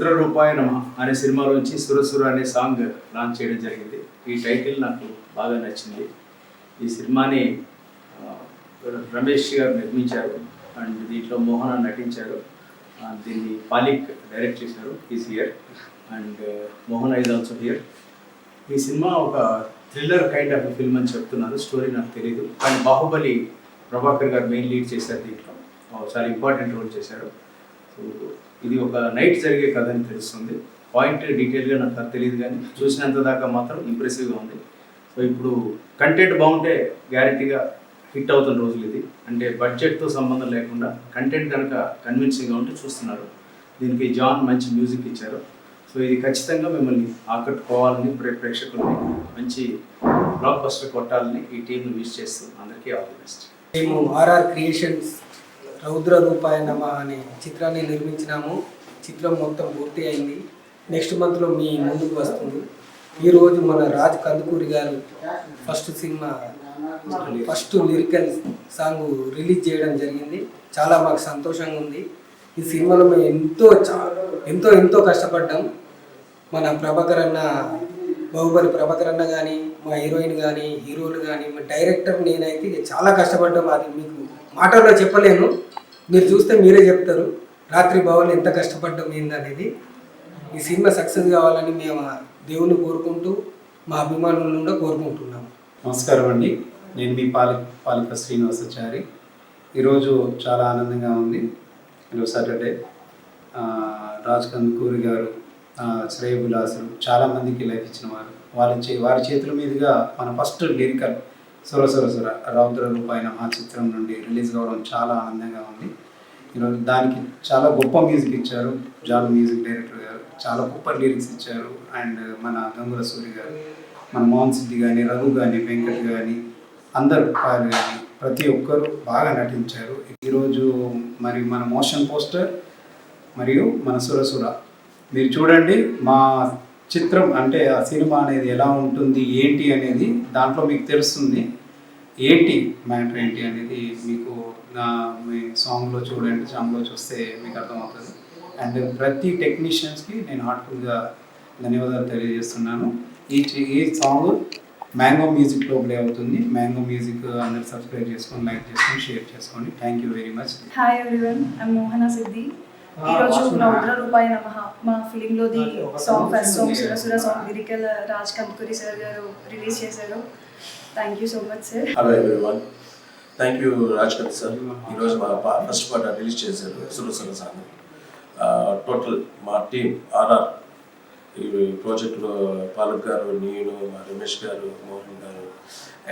రుద్ర రూపాయ నమ అనే సినిమాలోంచి సురసుర అనే సాంగ్ లాంచ్ చేయడం జరిగింది. ఈ టైటిల్ నాకు బాగా నచ్చింది. ఈ సినిమాని రమేష్ గారు నిర్మించారు అండ్ దీంట్లో మోహన నటించారు. దీన్ని పాలిక్ డైరెక్ట్ చేశారు. Is here and Mohana is also here. ఈ సినిమా ఒక థ్రిల్లర్ కైండ్ ఆఫ్ ఫిల్మ్ అని చెప్తున్నారు. స్టోరీ నాకు తెలియదు, కానీ బాహుబలి ప్రభాకర్ గారు మెయిన్ లీడ్ చేశారు. దీంట్లో చాలా ఇంపార్టెంట్ రోల్ చేశారు. సో ఇది ఒక నైట్ జరిగే కథ అని తెలుస్తుంది. పాయింట్ డీటెయిల్గా నాకు కథ తెలియదు, కానీ చూసినంత దాకా మాత్రం ఇంప్రెసివ్గా ఉంది. సో ఇప్పుడు కంటెంట్ బాగుంటే గ్యారెంటీగా హిట్ అవుతున్న రోజులు ఇది. అంటే బడ్జెట్తో సంబంధం లేకుండా కంటెంట్ కనుక కన్విన్సింగ్గా ఉంటే చూస్తున్నారు. దీనికి జాన్ మంచి మ్యూజిక్ ఇచ్చారు. సో ఇది ఖచ్చితంగా మిమ్మల్ని ఆకట్టుకోవాలని ప్రేక్షకుల్ని మంచి బ్లాక్ బస్టర్ కొట్టాలని ఈ టీంను విష్ చేస్తూ అందరికీ ఆల్ ది బెస్ట్. మేము ఆర్ఆర్ క్రియేషన్స్ రౌద్ర రూపాయ నమ అనే చిత్రాన్ని నిర్మించినాము. చిత్రం మొత్తం పూర్తి అయింది. నెక్స్ట్ మంత్లో మీ ముందుకు వస్తుంది. ఈరోజు మన రాజ్ కందుకూరి గారు ఫస్ట్ లిరికల్ సాంగ్ రిలీజ్ చేయడం జరిగింది. చాలా మాకు సంతోషంగా ఉంది. ఈ సినిమాలో మేము ఎంతో కష్టపడ్డాం. మన ప్రభాకర్ అన్న, బాహుబలి ప్రభాకర్ అన్న కానీ, మా హీరోయిన్ కానీ, హీరోలు కానీ, మా డైరెక్టర్, నేనైతే చాలా కష్టపడ్డాం. అది మీకు మాటల్లో చెప్పలేను. మీరు చూస్తే మీరే చెప్తారు రాత్రి బావులు ఎంత కష్టపడ్డాం ఏందనేది. ఈ సినిమా సక్సెస్ కావాలని మేము దేవుని కోరుకుంటూ మా అభిమానులను కూడా కోరుకుంటున్నాము. నమస్కారం అండి, నేను మీ పాలిక శ్రీనివాసాచారి. ఈరోజు చాలా ఆనందంగా ఉంది. ఈరోజు సాటర్డే. రాజ్ కందుకూరి గారు శ్రేయబులాసులు చాలామందికి లైఫ్ ఇచ్చిన వారు. వారి చేతుల మీదుగా మన ఫస్ట్ లిరికల్ సుర రౌద్ర రూపాయన ఆ చిత్రం నుండి రిలీజ్ కావడం చాలా ఆనందంగా ఉంది. ఈరోజు దానికి చాలా గొప్ప మ్యూజిక్ ఇచ్చారు. జాన్ మ్యూజిక్ డైరెక్టర్ గారు చాలా గొప్ప లిరిక్స్ ఇచ్చారు. అండ్ మన గంగుల సూరి గారు, మన మోహన్ సిద్ధి కానీ, రఘు కానీ, వెంకట్ కానీ, అందరు కానీ ప్రతి ఒక్కరు బాగా నటించారు. ఈరోజు మరి మన మోషన్ పోస్టర్ మరియు మన సురసుర మీరు చూడండి. మా చిత్రం అంటే ఆ సినిమా అనేది ఎలా ఉంటుంది ఏంటి అనేది దాంట్లో మీకు తెలుస్తుంది. ఏంటి మ్యాటర్ ఏంటి అనేది మీకు మీ సాంగ్లో చూడండి. సాంగ్లో చూస్తే మీకు అర్థమవుతుంది. అండ్ ప్రతి టెక్నీషియన్స్కి నేను హార్ట్ఫుల్గా ధన్యవాదాలు తెలియజేస్తున్నాను. ఈ సాంగ్ మ్యాంగో మ్యూజిక్లో ప్లే అవుతుంది. మ్యాంగో మ్యూజిక్ అందరు సబ్స్క్రైబ్ చేసుకొని, లైక్ చేసుకొని, షేర్ చేసుకోండి. Thank you very much. Hi everyone, I'm Mohana Siddhi. ఈరోజు రౌద్ర రూపాయ నమః మా ఫిలింలోది first song Surasura song lyrical Raj Kandukuri sir గారు రిలీజ్ చేశారు. Thank you so much sir. Hello everyone, thank you Raj కంద్ సార్. ఈరోజు మా ఫస్ట్ పాట రిలీజ్ చేశారు సురసుర సాంగ్. టోటల్ మా టీమ్ ఆర్ఆర్ ఈ ప్రాజెక్ట్లో పాలక్ గారు, నేను, మా రమేష్ గారు, మోహన్ గారు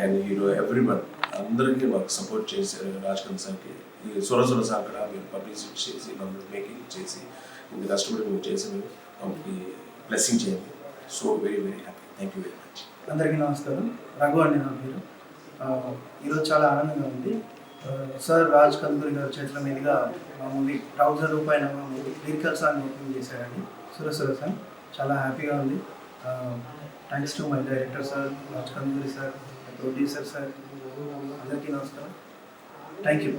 అండ్ హీరో ఎవ్రీవన్ అందరికీ మాకు సపోర్ట్ చేశారు. రాజ్ కంద్ సార్కి ఈ సురసుర సాంగ్ కూడా మీరు పబ్లిసిటీ చేసి, మమ్మల్ని మేకింగ్ చేసి, ఇంత కష్టపడి మేము చేసి మమ్మల్ని బ్లెస్సింగ్ చేయండి. So very very happy. Thank you very much. అందరికీ నమస్కారం. రఘు అండి నా పేరు. ఈరోజు చాలా ఆనందంగా ఉంది. సార్ రాజ్ కందుకూరి గారి చేతుల మీదుగా మా మూవీ రౌద్ర రూపాయ నమ మూవీ లిరికల్ సాంగ్ ఓపెన్ చేశారండి. సురసుర సాంగ్ చాలా హ్యాపీగా ఉంది. Thanks to my director sir, Raj Kandukuri sir, producer sir, అందరికీ నమస్కారం. Thank you.